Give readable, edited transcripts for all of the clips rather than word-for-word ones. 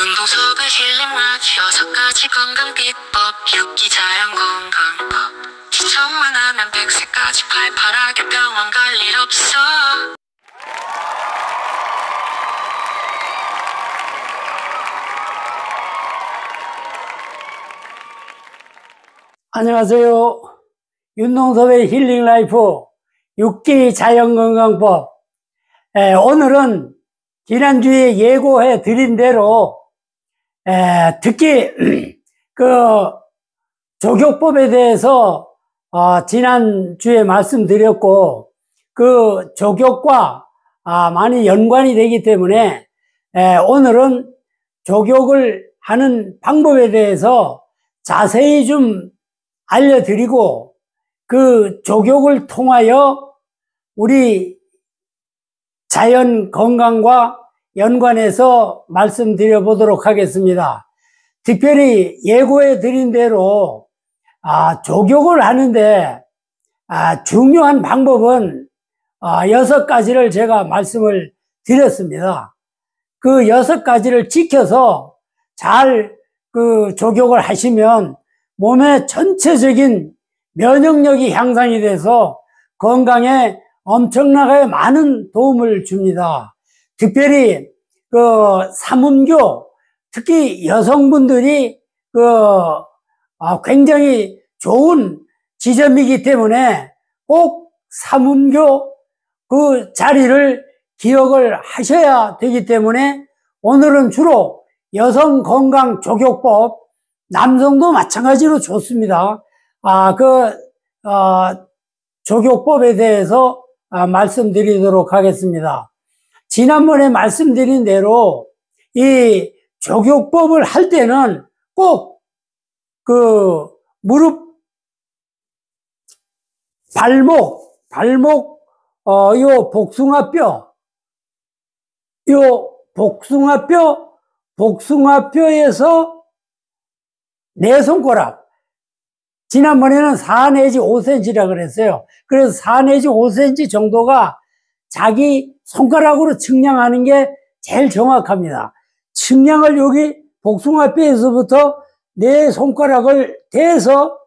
윤동석의 힐링 라디오 6가지 건강 비법 유기 자연 건강법 시청만 하면 100세까지 팔팔하게 병원 갈 일 없어. 안녕하세요. 윤동섭의 힐링 라이프 6기 자연건강법. 오늘은 지난주에 예고해 드린 대로 특히 그 족욕법에 대해서 지난주에 말씀드렸고, 그 족욕과 많이 연관이 되기 때문에 오늘은 족욕을 하는 방법에 대해서 자세히 좀 알려드리고, 그 족욕을 통하여 우리 자연 건강과 연관해서 말씀드려 보도록 하겠습니다. 특별히 예고해 드린 대로 족욕을 하는데 중요한 방법은 6가지를 제가 말씀을 드렸습니다. 그 6가지를 지켜서 잘 그 족욕을 하시면 몸의 전체적인 면역력이 향상이 돼서 건강에 엄청나게 많은 도움을 줍니다. 특별히 그 삼음교, 특히 여성분들이 굉장히 좋은 지점이기 때문에 꼭 삼음교 그 자리를 기억을 하셔야 되기 때문에 오늘은 주로 여성 건강 족욕법, 남성도 마찬가지로 좋습니다. 족욕법에 대해서 말씀드리도록 하겠습니다. 지난번에 말씀드린 대로 이 족욕법을 할 때는 꼭 그 무릎, 발목, 요 복숭아뼈에서 네 손가락, 지난번에는 4 내지 5cm라 그랬어요. 그래서 4 내지 5cm 정도가 자기 손가락으로 측량하는 게 제일 정확합니다. 측량을 여기 복숭아뼈에서부터 네 손가락을 대서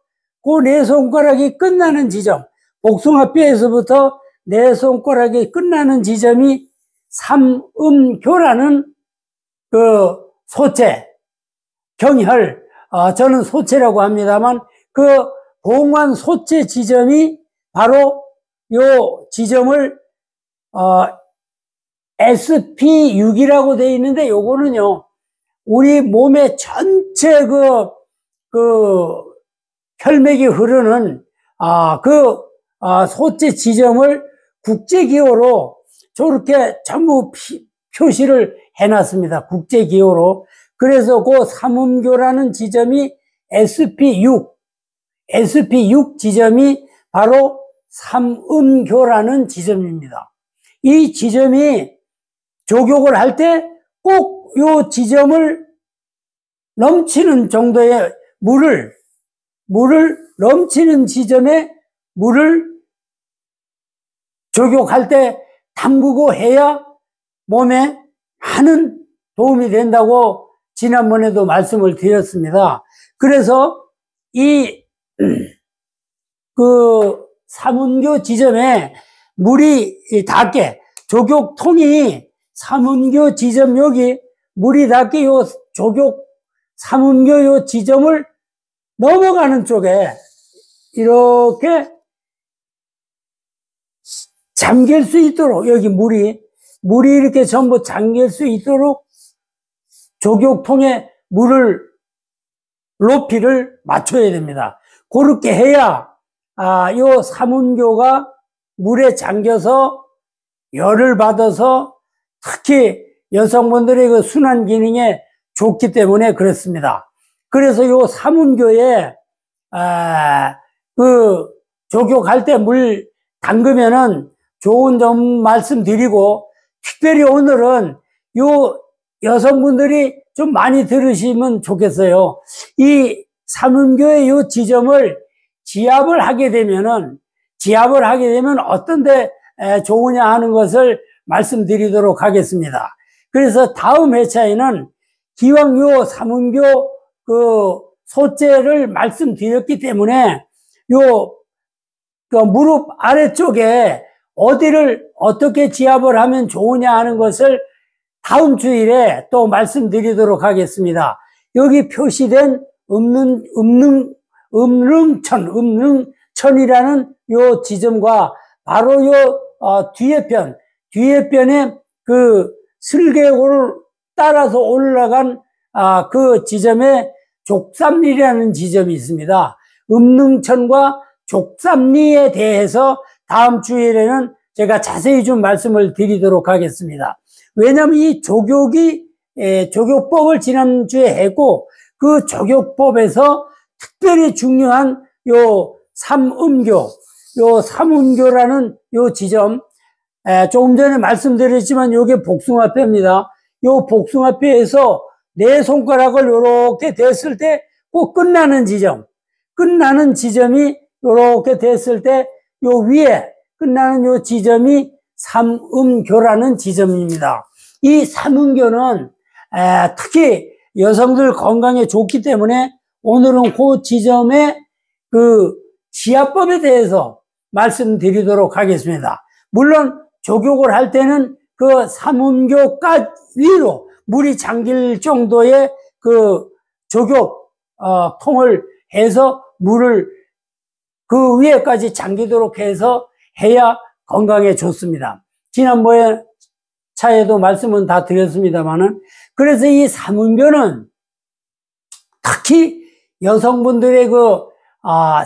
그 네 손가락이 끝나는 지점, 복숭아뼈에서부터 네 손가락이 끝나는 지점이 삼음교라는 그 소체, 경혈, 저는 소체라고 합니다만 그 봉환 소체 지점이 바로 요 지점을 SP6이라고 되어 있는데, 요거는요 우리 몸의 전체 혈맥이 흐르는 소체 지점을 국제기호로 저렇게 전부 표시를 해놨습니다. 국제기호로. 그래서 그 삼음교라는 지점이 SP6 지점이 바로 삼음교라는 지점입니다. 이 지점이 족욕을 할 때 꼭 요 지점을 넘치는 정도의 물을 넘치는 지점에 물을 족욕할 때 담그고 해야 몸에 많은 도움이 된다고 지난번에도 말씀을 드렸습니다. 그래서 삼음교 지점에 물이 닿게, 족욕통이 삼음교 지점 여기 물이 닿게 요 삼음교 요 지점을 넘어가는 쪽에 이렇게 잠길 수 있도록, 여기 물이 이렇게 전부 잠길 수 있도록 족욕통에 물을 높이를 맞춰야 됩니다. 그렇게 해야 요 삼음교가 물에 잠겨서 열을 받아서 특히 여성분들의 그 순환 기능에 좋기 때문에 그렇습니다. 그래서 요 삼음교에 그 족욕할 때 물 담그면은 좋은 점 말씀드리고, 특별히 오늘은 요 여성분들이 좀 많이 들으시면 좋겠어요. 이 삼음교의 요 지점을 지압을 하게 되면 어떤 데 좋으냐 하는 것을 말씀드리도록 하겠습니다. 그래서 다음 회차에는 기왕 요 삼음교 그 소재를 말씀드렸기 때문에 요 그 무릎 아래쪽에 어디를 어떻게 지압을 하면 좋으냐 하는 것을 다음 주일에 또 말씀드리도록 하겠습니다. 여기 표시된 음릉천이라는 요 지점과 바로 요 뒤에 편에 그 슬개골을 따라서 올라간 그 지점에 족삼리라는 지점이 있습니다. 음릉천과 족삼리에 대해서 다음 주일에는 제가 자세히 좀 말씀을 드리도록 하겠습니다. 왜냐하면 이 조교법을 지난주에 했고, 그 조교법에서 특별히 중요한 요 삼음교라는 요 지점, 조금 전에 말씀드렸지만 요게 복숭아뼈입니다. 요 복숭아뼈에서 네 손가락을 요렇게 댔을 때 꼭 끝나는 지점이 요렇게 됐을 때 요 위에 끝나는 요 지점이 삼음교라는 지점입니다. 이 삼음교는 특히 여성들 건강에 좋기 때문에 오늘은 그 지점의 그 지압법에 대해서 말씀드리도록 하겠습니다. 물론 조격을 할 때는 그 삼음교까지 위로 물이 잠길 정도의 그 조격 통을 해서 물을 그 위에까지 잠기도록 해서 해야 건강에 좋습니다. 지난번에 차에도 말씀은 다 드렸습니다만은, 그래서 이 삼음교는 특히 여성분들의 그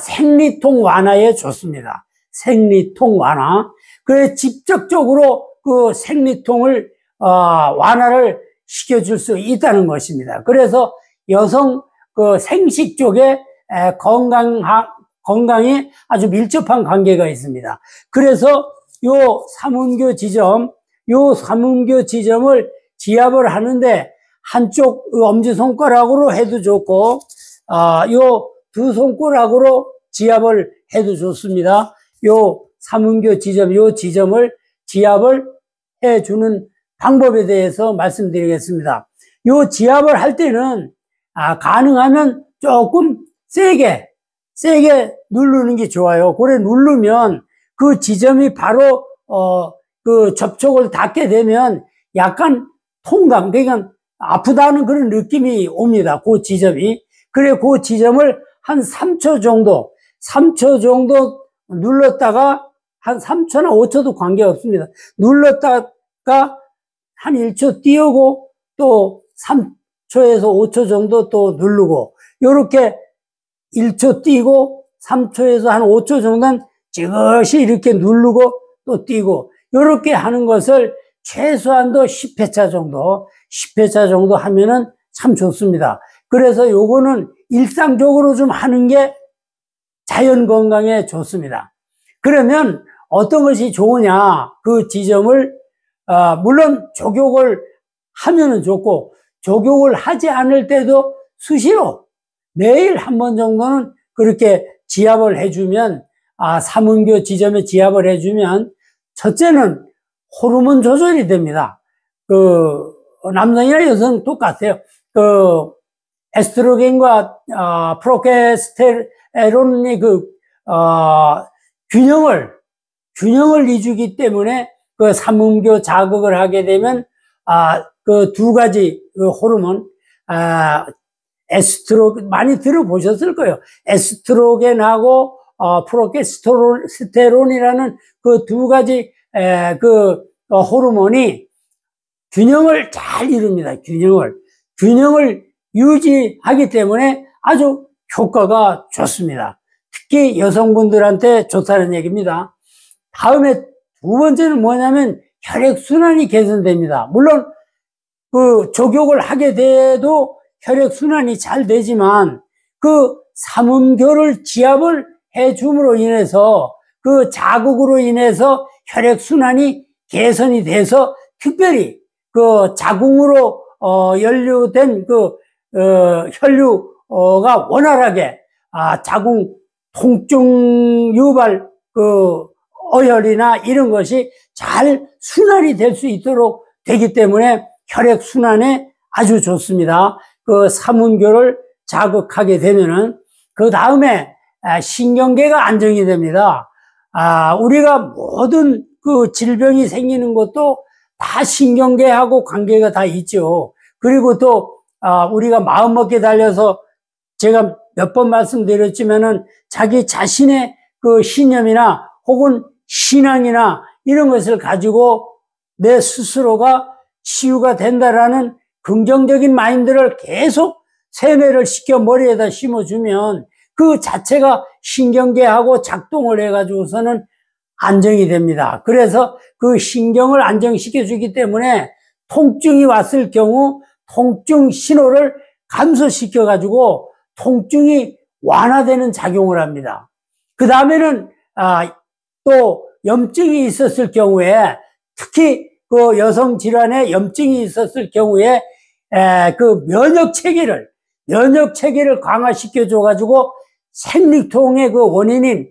생리통 완화에 좋습니다. 생리통 완화. 그래서 직접적으로 그 생리통을 완화를 시켜줄 수 있다는 것입니다. 그래서 여성 그 생식 쪽에 건강에 아주 밀접한 관계가 있습니다. 그래서 요 삼음교 지점을 지압을 하는데 한쪽 엄지손가락으로 해도 좋고, 요 두 손가락으로 지압을 해도 좋습니다. 요 삼음교 요 지점을 지압을 해주는 방법에 대해서 말씀드리겠습니다. 요 지압을 할 때는, 가능하면 조금 세게 누르는 게 좋아요. 그래 누르면 그 지점이 바로, 그 접촉을 닿게 되면 약간 통감, 그러니까 아프다는 그런 느낌이 옵니다. 그 지점이. 그래, 그 지점을 한 3초 정도 눌렀다가, 한 3초나 5초도 관계없습니다. 눌렀다가 한 1초 띄우고 또 3초에서 5초 정도 또 누르고, 요렇게 1초 띄고 3초에서 한 5초 정도는 지그시 이렇게 누르고 또 띄고, 요렇게 하는 것을 최소한도 10회차 정도 하면은 참 좋습니다. 그래서 요거는 일상적으로 좀 하는 게 자연 건강에 좋습니다. 그러면 어떤 것이 좋으냐, 그 지점을, 물론 조격을 하면은 좋고, 조격을 하지 않을 때도 수시로 매일 한 번 정도는 그렇게 지압을 해주면, 삼음교 지점에 지압을 해주면, 첫째는 호르몬 조절이 됩니다. 그, 남성이나 여성 똑같아요. 그, 에스트로겐과, 프로게스테론의 균형을 이루기 때문에 그 삼음교 자극을 하게 되면, 그 두 가지 그 호르몬, 많이 들어보셨을 거예요. 에스트로겐하고, 프로게스테론이라는 그 두 가지, 호르몬이 균형을 잘 이룹니다. 균형을 유지하기 때문에 아주 효과가 좋습니다. 특히 여성분들한테 좋다는 얘기입니다. 다음에 두 번째는 뭐냐면 혈액순환이 개선됩니다. 물론 그 조격을 하게 돼도 혈액순환이 잘 되지만, 그 삼음교를 지압을 해줌으로 인해서, 그 자극으로 인해서 혈액순환이 개선이 돼서, 특별히 그 자궁으로 연루된 그 혈류가 원활하게, 자궁 통증 유발 그 어혈이나 이런 것이 잘 순환이 될 수 있도록 되기 때문에 혈액순환에 아주 좋습니다. 그 삼음교를 자극하게 되면은 그 다음에 신경계가 안정이 됩니다. 우리가 모든 그 질병이 생기는 것도 다 신경계하고 관계가 다 있죠. 그리고 또 우리가 마음먹기에 달려서 제가 몇 번 말씀드렸지만은 자기 자신의 그 신념이나 혹은 신앙이나 이런 것을 가지고 내 스스로가 치유가 된다라는 긍정적인 마인드를 계속 세뇌를 시켜 머리에다 심어주면 그 자체가 신경계하고 작동을 해가지고서는 안정이 됩니다. 그래서 그 신경을 안정시켜 주기 때문에 통증이 왔을 경우 통증 신호를 감소시켜 가지고 통증이 완화되는 작용을 합니다. 그 다음에는 또 염증이 있었을 경우에 특히 그 여성 질환에 염증이 있었을 경우에 그 면역 체계를 강화시켜 줘 가지고 생리통의 그 원인인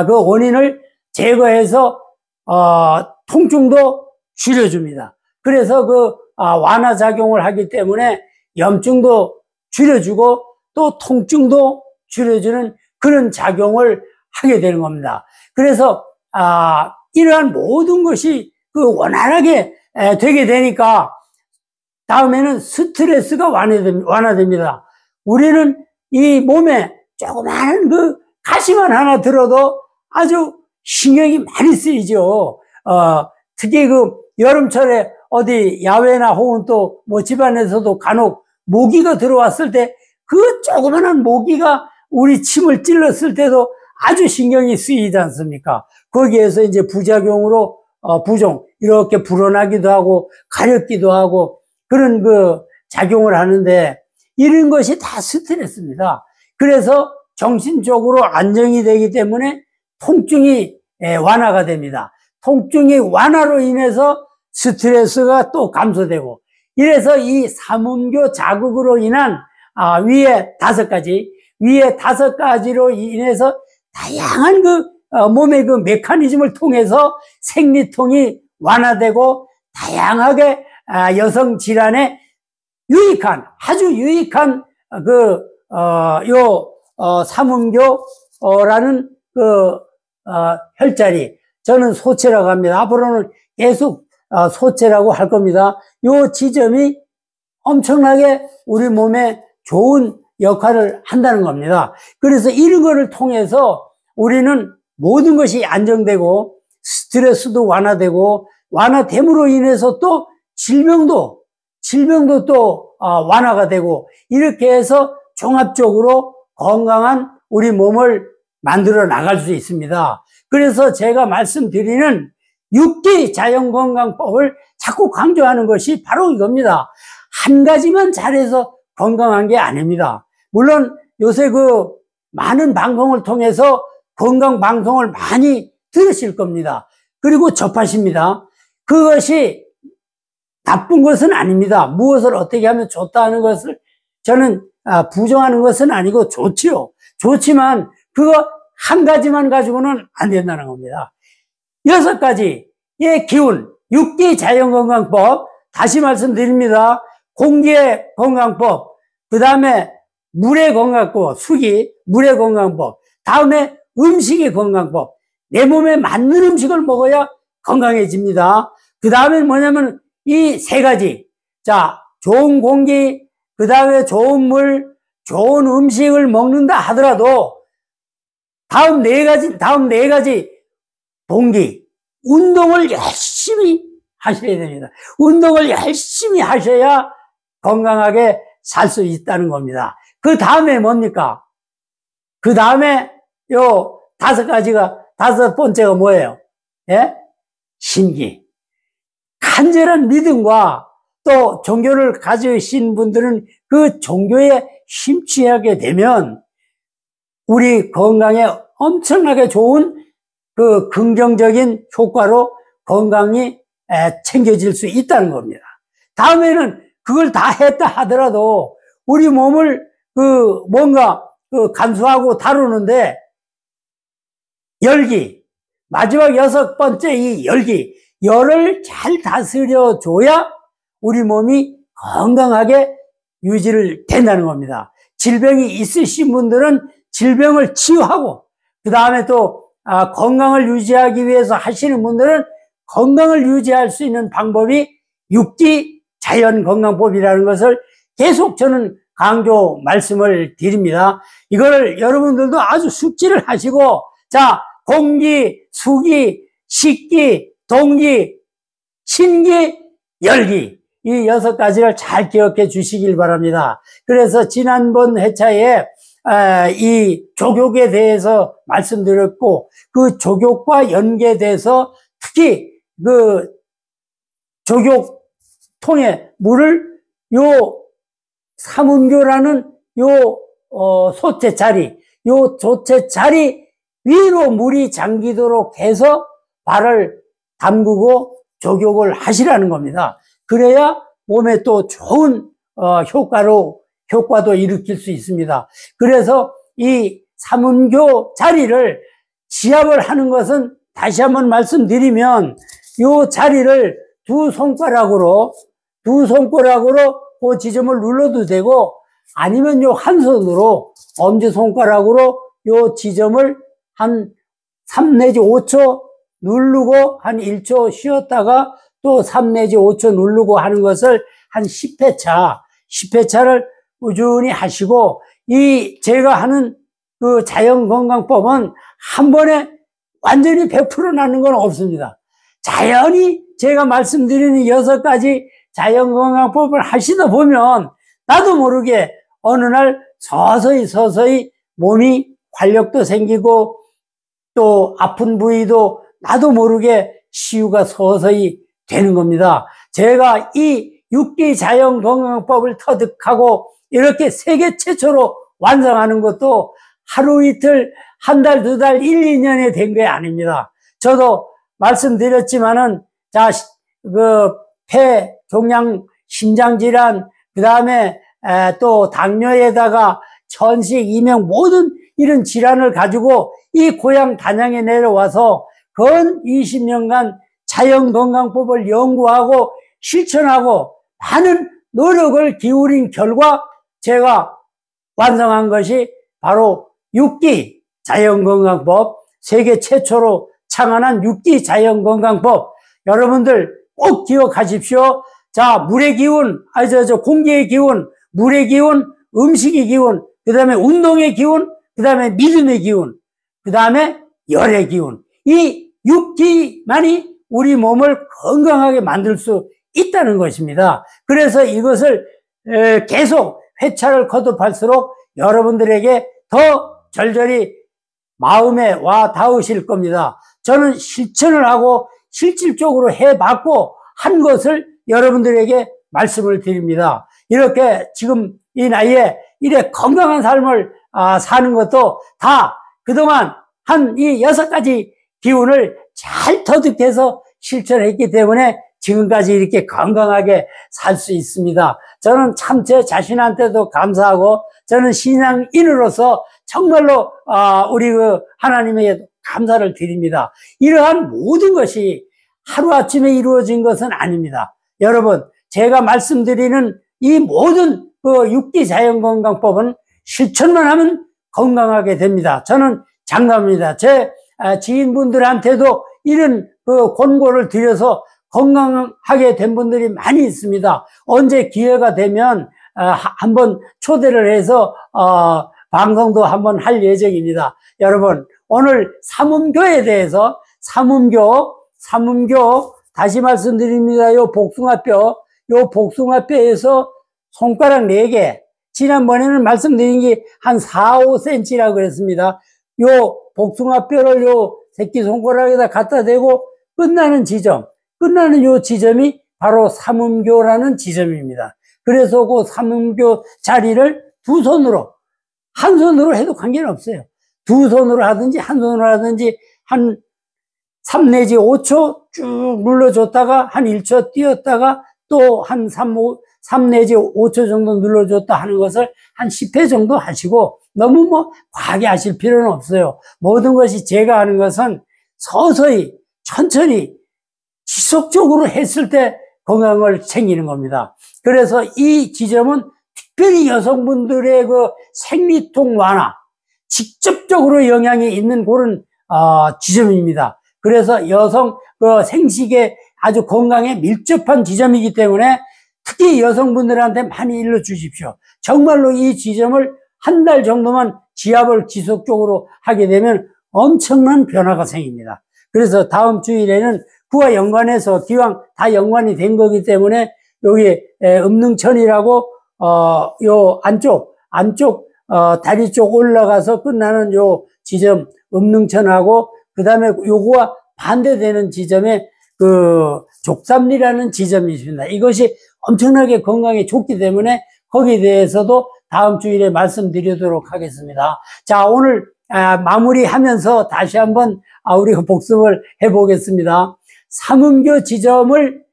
그 원인을 제거해서 통증도 줄여줍니다. 그래서 그 완화 작용을 하기 때문에 염증도 줄여주고 또 통증도 줄여주는 그런 작용을 하게 되는 겁니다. 그래서 이러한 모든 것이 그 원활하게 되게 되니까 다음에는 스트레스가 완화됩니다. 우리는 이 몸에 조그마한 그 가시만 하나 들어도 아주 신경이 많이 쓰이죠. 특히 그 여름철에 어디 야외나 혹은 또 뭐 집안에서도 간혹 모기가 들어왔을 때 그 조그마한 모기가 우리 침을 찔렀을 때도 아주 신경이 쓰이지 않습니까? 거기에서 이제 부작용으로 부종 이렇게 불어나기도 하고 가렵기도 하고 그런 그 작용을 하는데 이런 것이 다 스트레스입니다. 그래서 정신적으로 안정이 되기 때문에 통증이 완화가 됩니다. 통증이 완화로 인해서 스트레스가 또 감소되고 이래서 이 삼음교 자극으로 인한 위에 다섯 가지로 인해서 다양한 그 몸의 그 메커니즘을 통해서 생리통이 완화되고 다양하게 여성 질환에 아주 유익한 삼음교라는 혈자리, 저는 소체라고 합니다. 앞으로는 계속 소체라고 할 겁니다. 요 지점이 엄청나게 우리 몸에 좋은 역할을 한다는 겁니다. 그래서 이런 거를 통해서 우리는 모든 것이 안정되고 스트레스도 완화되고 완화됨으로 인해서 또 질병도 또 완화가 되고 이렇게 해서 종합적으로 건강한 우리 몸을 만들어 나갈 수 있습니다. 그래서 제가 말씀드리는 6기 자연건강법을 자꾸 강조하는 것이 바로 이겁니다. 한 가지만 잘해서 건강한 게 아닙니다. 물론 요새 그 많은 방송을 통해서 건강 방송을 많이 들으실 겁니다. 그리고 접하십니다. 그것이 나쁜 것은 아닙니다. 무엇을 어떻게 하면 좋다 하는 것을 저는 부정하는 것은 아니고 좋지요. 좋지만 그거 한 가지만 가지고는 안 된다는 겁니다. 6가지의 기운, 6기 자연건강법, 다시 말씀드립니다. 공기의 건강법, 그 다음에 물의 건강법, 물의 건강법, 다음에 음식의 건강법. 내 몸에 맞는 음식을 먹어야 건강해집니다. 그 다음에 뭐냐면 이 3가지. 자, 좋은 공기, 그 다음에 좋은 물, 좋은 음식을 먹는다 하더라도 다음 4가지 동기. 운동을 열심히 하셔야 됩니다. 운동을 열심히 하셔야 건강하게 살 수 있다는 겁니다. 그 다음에 뭡니까? 그 다음에 요 5가지가, 5번째가 뭐예요? 예? 신기. 간절한 믿음과 또 종교를 가지신 분들은 그 종교에 심취하게 되면 우리 건강에 엄청나게 좋은 그 긍정적인 효과로 건강이 챙겨질 수 있다는 겁니다. 다음에는 그걸 다 했다 하더라도 우리 몸을 뭔가 간수하고 다루는데 열기, 마지막 6번째 이 열기, 열을 잘 다스려 줘야 우리 몸이 건강하게 유지를 된다는 겁니다. 질병이 있으신 분들은 질병을 치유하고, 그 다음에 또 건강을 유지하기 위해서 하시는 분들은 건강을 유지할 수 있는 방법이 육기 자연건강법이라는 것을 계속 저는 강조 말씀을 드립니다. 이걸 여러분들도 아주 숙지를 하시고, 자, 공기, 수기, 식기, 동기, 신기, 열기, 이 6가지를 잘 기억해 주시길 바랍니다. 그래서 지난번 회차에 이 족욕에 대해서 말씀드렸고, 그 족욕과 연계돼서 특히 그 족욕통에 물을 요 삼음교라는 요 소채자리, 요 소채자리 위로 물이 잠기도록 해서 발을 담그고 족욕을 하시라는 겁니다. 그래야 몸에 또 좋은 효과도 일으킬 수 있습니다. 그래서 이 삼음교 자리를 지압을 하는 것은 다시 한번 말씀드리면, 요 자리를 두 손가락으로 그 지점을 눌러도 되고, 아니면 요 한 손으로 엄지손가락으로 요 지점을 한 3 내지 5초 누르고 한 1초 쉬었다가 또 3 내지 5초 누르고 하는 것을 한 10회차를 꾸준히 하시고, 이 제가 하는 그 자연건강법은 한 번에 완전히 100% 나는 건 없습니다. 자연히 제가 말씀드리는 6가지 자연건강법을 하시다 보면 나도 모르게 어느 날 서서히 몸이 활력도 생기고, 또 아픈 부위도 나도 모르게 치유가 서서히 되는 겁니다. 제가 이 6기 자연건강법을 터득하고 이렇게 세계 최초로 완성하는 것도 하루 이틀, 한 달, 2달, 1, 2년에 된 게 아닙니다. 저도 말씀드렸지만은, 자, 폐, 종양, 심장질환, 그 다음에 또 당뇨에다가 천식, 이명, 모든 이런 질환을 가지고 이 고향 단양에 내려와서 건 20년간 자연건강법을 연구하고 실천하고 많은 노력을 기울인 결과 제가 완성한 것이 바로 6기 자연건강법, 세계 최초로 창안한 6기 자연건강법. 여러분들 꼭 기억하십시오. 자, 물의 기운, 공기의 기운, 물의 기운, 음식의 기운, 그 다음에 운동의 기운, 그 다음에 믿음의 기운, 그 다음에 열의 기운. 이 6기만이 우리 몸을 건강하게 만들 수 있다는 것입니다. 그래서 이것을 계속 회차를 거듭할수록 여러분들에게 더 절절히 마음에 와 닿으실 겁니다. 저는 실천을 하고 실질적으로 해봤고 한 것을 여러분들에게 말씀을 드립니다. 이렇게 지금 이 나이에 이래 건강한 삶을 사는 것도 다 그동안 한 이 6가지 기운을 잘 터득해서 실천했기 때문에 지금까지 이렇게 건강하게 살 수 있습니다. 저는 참 제 자신한테도 감사하고, 저는 신앙인으로서 정말로 우리 그 하나님에게 감사를 드립니다. 이러한 모든 것이 하루아침에 이루어진 것은 아닙니다. 여러분, 제가 말씀드리는 이 모든 그 6기 자연건강법은 실천만 하면 건강하게 됩니다. 저는 장담합니다. 제 지인분들한테도 이런 그 권고를 드려서 건강하게 된 분들이 많이 있습니다. 언제 기회가 되면 한번 초대를 해서 방송도 한번 할 예정입니다. 여러분, 오늘 삼음교에 대해서 삼음교 다시 말씀드립니다. 요 복숭아뼈에서 손가락 4개, 지난번에는 말씀드린 게 한 4, 5cm라고 그랬습니다. 요 복숭아뼈를 요 새끼손가락에다 갖다 대고 끝나는 요 지점이 바로 삼음교라는 지점입니다. 그래서 그 삼음교 자리를 두 손으로, 한 손으로 해도 관계는 없어요. 두 손으로 하든지 한 손으로 하든지 한 3 내지 5초 쭉 눌러줬다가 한 1초 뛰었다가 또 한 3 내지 5초 정도 눌러줬다 하는 것을 한 10회 정도 하시고, 너무 과하게 하실 필요는 없어요. 모든 것이 제가 하는 것은 서서히 천천히 지속적으로 했을 때 건강을 챙기는 겁니다. 그래서 이 지점은 특별히 여성분들의 그 생리통 완화, 직접적으로 영향이 있는 그런 지점입니다. 그래서 여성 그 생식에 아주 건강에 밀접한 지점이기 때문에 특히 여성분들한테 많이 일러 주십시오. 정말로 이 지점을 한 달 정도만 지압을 지속적으로 하게 되면 엄청난 변화가 생깁니다. 그래서 다음 주일에는 그와 연관해서 기왕 다 연관이 된 거기 때문에 여기 음능천이라고 요 안쪽 다리 쪽 올라가서 끝나는 요 지점 음능천하고 그 다음에 요거와 반대되는 지점에 그 족삼리라는 지점이 있습니다. 이것이 엄청나게 건강에 좋기 때문에 거기에 대해서도 다음 주일에 말씀드리도록 하겠습니다. 자, 오늘 마무리하면서 다시 한번 우리가 복습을 해보겠습니다. 삼음교 지점을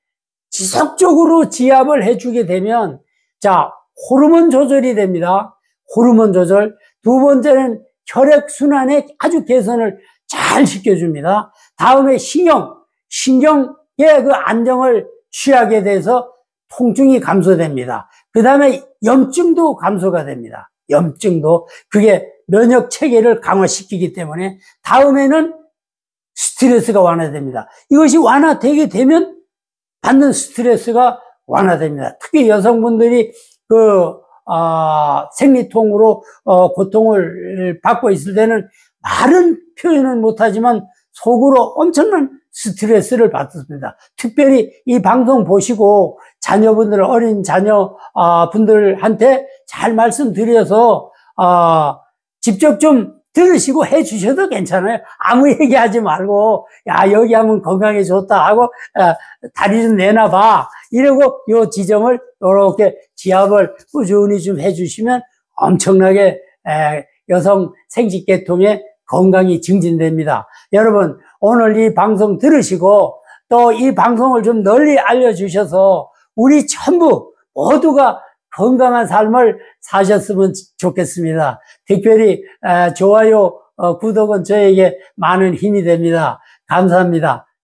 지속적으로 지압을 해주게 되면 자, 호르몬 조절이 됩니다. 호르몬 조절. 두 번째는 혈액순환의 아주 개선을 잘 시켜줍니다. 다음에 신경의 그 안정을 취하게 돼서 통증이 감소됩니다. 그 다음에 염증도 감소가 됩니다. 염증도. 그게 면역 체계를 강화시키기 때문에 다음에는 스트레스가 완화됩니다. 이것이 완화되게 되면 받는 스트레스가 완화됩니다. 특히 여성분들이 생리통으로 고통을 받고 있을 때는 말은 표현은 못하지만 속으로 엄청난 스트레스를 받습니다. 특별히 이 방송 보시고 자녀분들, 어린 자녀 분들한테 잘 말씀드려서 직접 좀 들으시고 해 주셔도 괜찮아요. 아무 얘기하지 말고 야 여기 하면 건강에 좋다 하고 다리 좀 내놔봐 이러고 요 지점을 이렇게 지압을 꾸준히 좀 해주시면 엄청나게 여성 생식계통의 건강이 증진됩니다. 여러분 오늘 이 방송 들으시고 또 이 방송을 좀 널리 알려주셔서 우리 전부 모두가 건강한 삶을 사셨으면 좋겠습니다. 특별히 좋아요, 구독은 저에게 많은 힘이 됩니다. 감사합니다.